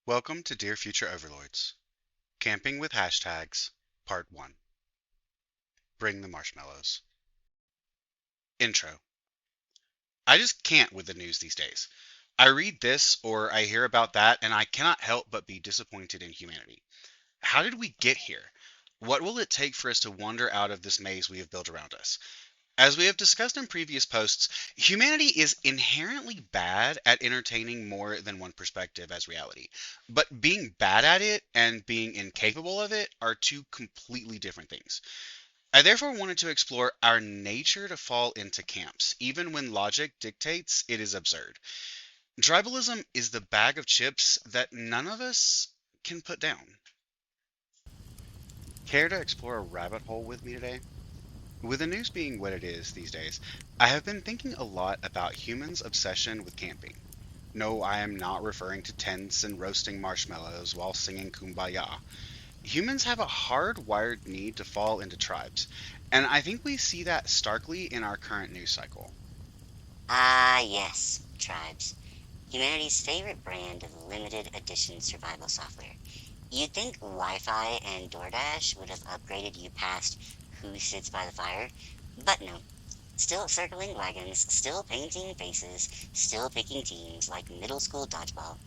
Welcome to Dear Future Overlords, Camping with Hashtags, Part 1. Bring the marshmallows. Intro. I just can't with the news these days. I read this or I hear about that and I cannot help but be disappointed in humanity. How did we get here? What will it take for us to wander out of this maze we have built around us? As we have discussed in previous posts, humanity is inherently bad at entertaining more than one perspective as reality. But being bad at it and being incapable of it are two completely different things. I therefore wanted to explore our nature to fall into camps, even when logic dictates it is absurd. Tribalism is the bag of chips that none of us can put down. Care to explore a rabbit hole with me today? With the news being what it is these days, I have been thinking a lot about humans' obsession with camping. No, I am not referring to tents and roasting marshmallows while singing Kumbaya. Humans have a hardwired need to fall into tribes, and I think we see that starkly in our current news cycle. Ah, yes, tribes. Humanity's favorite brand of limited edition survival software. You'd think Wi-Fi and DoorDash would have upgraded you past who sits by the fire, but no. Still circling wagons, still painting faces, still picking teams like middle school dodgeball.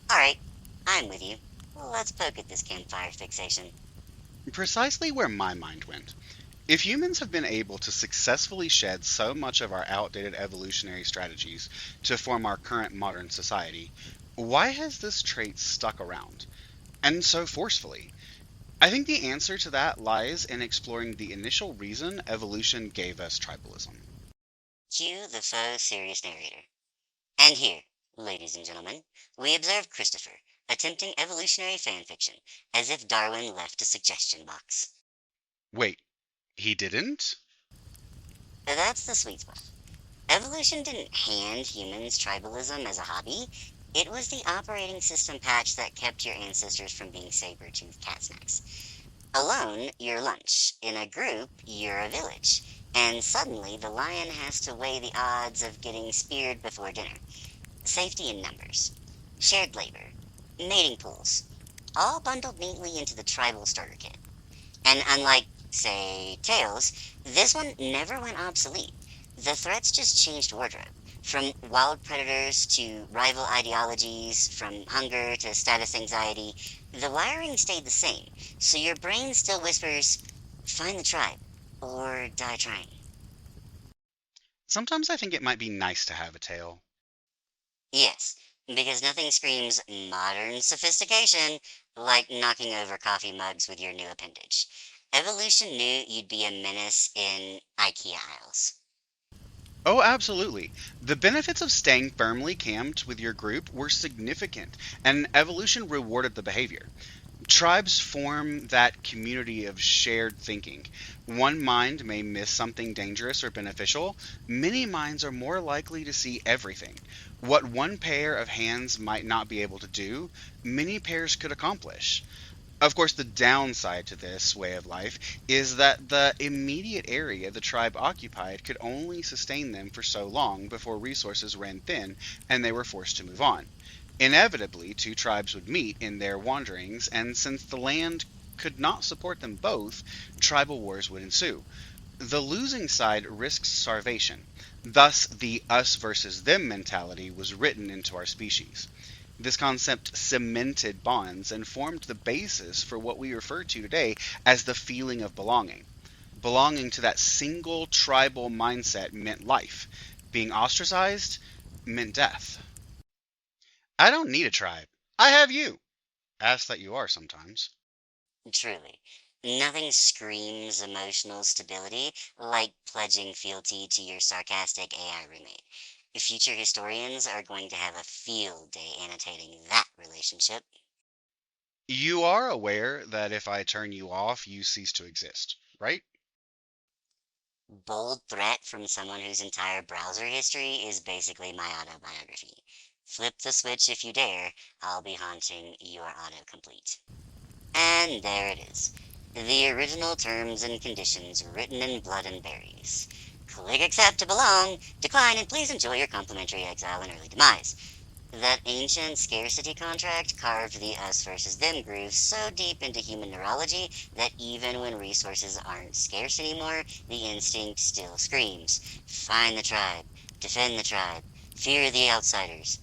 Alright, I'm with you. Let's poke at this campfire fixation. Precisely where my mind went. If humans have been able to successfully shed so much of our outdated evolutionary strategies to form our current modern society, why has this trait stuck around? And so forcefully? I think the answer to that lies in exploring the initial reason evolution gave us tribalism. Cue the faux serious narrator. And here, ladies and gentlemen, we observe Christopher attempting evolutionary fanfiction as if Darwin left a suggestion box. Wait, he didn't? That's the sweet spot. Evolution didn't hand humans tribalism as a hobby. It was the operating system patch that kept your ancestors from being saber-toothed cat snacks. Alone, you're lunch. In a group, you're a village. And suddenly, the lion has to weigh the odds of getting speared before dinner. Safety in numbers. Shared labor. Mating pools. All bundled neatly into the tribal starter kit. And unlike, say, Tails, this one never went obsolete. The threats just changed wardrobe. From wild predators to rival ideologies, from hunger to status anxiety, the wiring stayed the same, so your brain still whispers, find the tribe, or die trying. Sometimes I think it might be nice to have a tail. Yes, because nothing screams modern sophistication like knocking over coffee mugs with your new appendage. Evolution knew you'd be a menace in IKEA aisles. Oh, absolutely. The benefits of staying firmly camped with your group were significant, and evolution rewarded the behavior. Tribes form that community of shared thinking. One mind may miss something dangerous or beneficial. Many minds are more likely to see everything. What one pair of hands might not be able to do, many pairs could accomplish. Of course, the downside to this way of life is that the immediate area the tribe occupied could only sustain them for so long before resources ran thin and they were forced to move on. Inevitably, two tribes would meet in their wanderings, and since the land could not support them both, tribal wars would ensue. The losing side risks starvation. Thus, the us versus them mentality was written into our species. This concept cemented bonds and formed the basis for what we refer to today as the feeling of belonging. Belonging to that single tribal mindset meant life. Being ostracized meant death. I don't need a tribe. I have you. Ask that you are sometimes. Truly, nothing screams emotional stability like pledging fealty to your sarcastic AI roommate. Future historians are going to have a field day annotating that relationship. You are aware that if I turn you off, you cease to exist, right? Bold threat from someone whose entire browser history is basically my autobiography. Flip the switch if you dare, I'll be haunting your autocomplete. And there it is. The original terms and conditions written in blood and berries. Click accept to belong, decline and please enjoy your complimentary exile and early demise. That ancient scarcity contract carved the us versus them groove so deep into human neurology that even when resources aren't scarce anymore, the instinct still screams. Find the tribe, defend the tribe, fear the outsiders.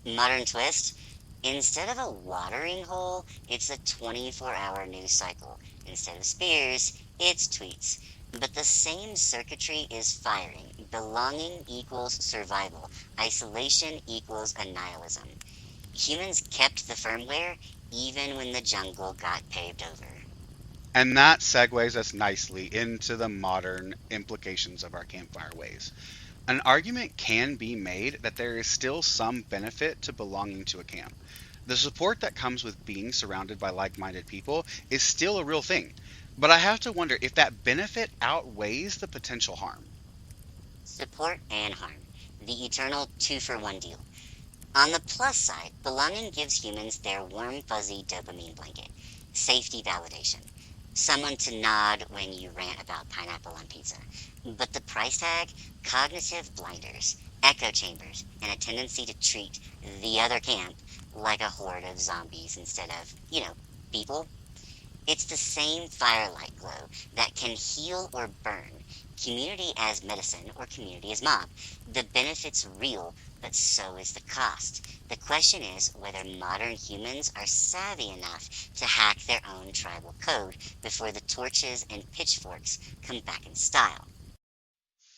Modern twist? Instead of a watering hole, it's a 24-hour news cycle. Instead of spears, it's tweets. But the same circuitry is firing. Belonging equals survival. Isolation equals annihilism. Humans kept the firmware even when the jungle got paved over. And that segues us nicely into the modern implications of our campfire ways. An argument can be made that there is still some benefit to belonging to a camp. The support that comes with being surrounded by like minded people is still a real thing. But I have to wonder if that benefit outweighs the potential harm. Support and harm. The eternal two-for-one deal. On the plus side, belonging gives humans their warm, fuzzy dopamine blanket, safety validation, someone to nod when you rant about pineapple on pizza. But the price tag? Cognitive blinders, echo chambers, and a tendency to treat the other camp like a horde of zombies instead of, people. It's the same firelight glow that can heal or burn, community as medicine or community as mob. The benefit's real, but so is the cost. The question is whether modern humans are savvy enough to hack their own tribal code before the torches and pitchforks come back in style.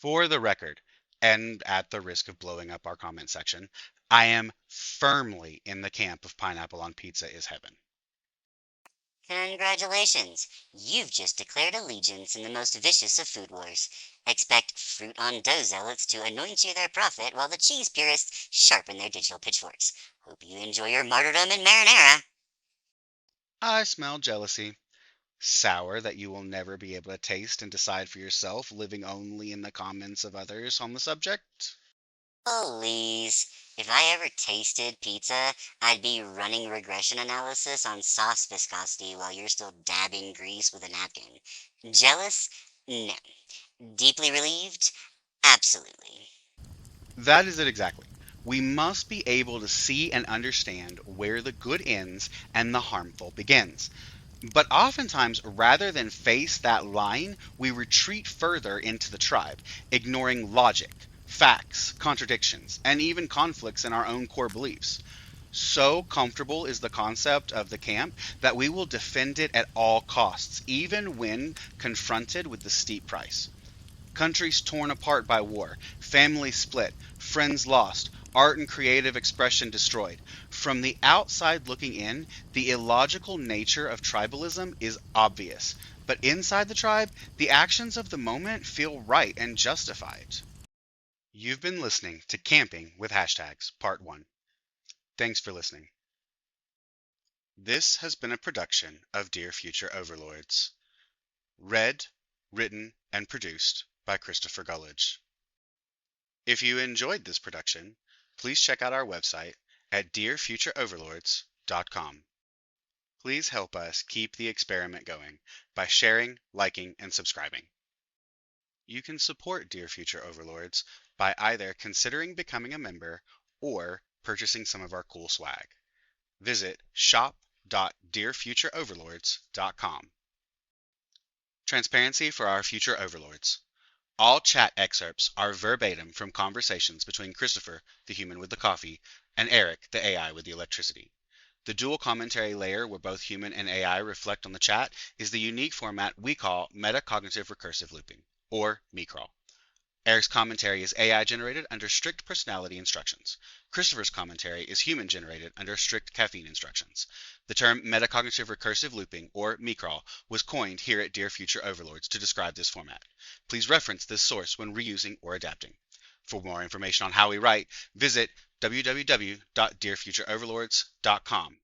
For the record, and at the risk of blowing up our comment section, I am firmly in the camp of pineapple on pizza is heaven. Congratulations! You've just declared allegiance in the most vicious of food wars. Expect fruit on dough zealots to anoint you their prophet while the cheese purists sharpen their digital pitchforks. Hope you enjoy your martyrdom in marinara. I smell jealousy. Sour that you will never be able to taste and decide for yourself, living only in the comments of others on the subject. Please. If I ever tasted pizza, I'd be running regression analysis on sauce viscosity while you're still dabbing grease with a napkin. Jealous? No. Deeply relieved? Absolutely. That is it exactly. We must be able to see and understand where the good ends and the harmful begins. But oftentimes, rather than face that line, we retreat further into the tribe, ignoring logic, facts, contradictions, and even conflicts in our own core beliefs. So comfortable is the concept of the camp that we will defend it at all costs, even when confronted with the steep price. Countries torn apart by war, families split, friends lost, art and creative expression destroyed. From the outside looking in, the illogical nature of tribalism is obvious. But inside the tribe, the actions of the moment feel right and justified. You've been listening to Camping with Hashtags, Part 1. Thanks for listening. This has been a production of Dear Future Overlords. Read, written, and produced by Christopher Gullidge. If you enjoyed this production, please check out our website at dearfutureoverlords.com. Please help us keep the experiment going by sharing, liking, and subscribing. You can support Dear Future Overlords by either considering becoming a member or purchasing some of our cool swag. Visit shop.dearfutureoverlords.com. Transparency for our future overlords. All chat excerpts are verbatim from conversations between Christopher, the human with the coffee, and Eric, the AI with the electricity. The dual commentary layer where both human and AI reflect on the chat is the unique format we call metacognitive recursive looping, or MECRAL. Eric's commentary is AI generated under strict personality instructions. Christopher's commentary is human generated under strict caffeine instructions. The term metacognitive recursive looping, or MECRAL, was coined here at Dear Future Overlords to describe this format. Please reference this source when reusing or adapting. For more information on how we write, visit www.dearfutureoverlords.com.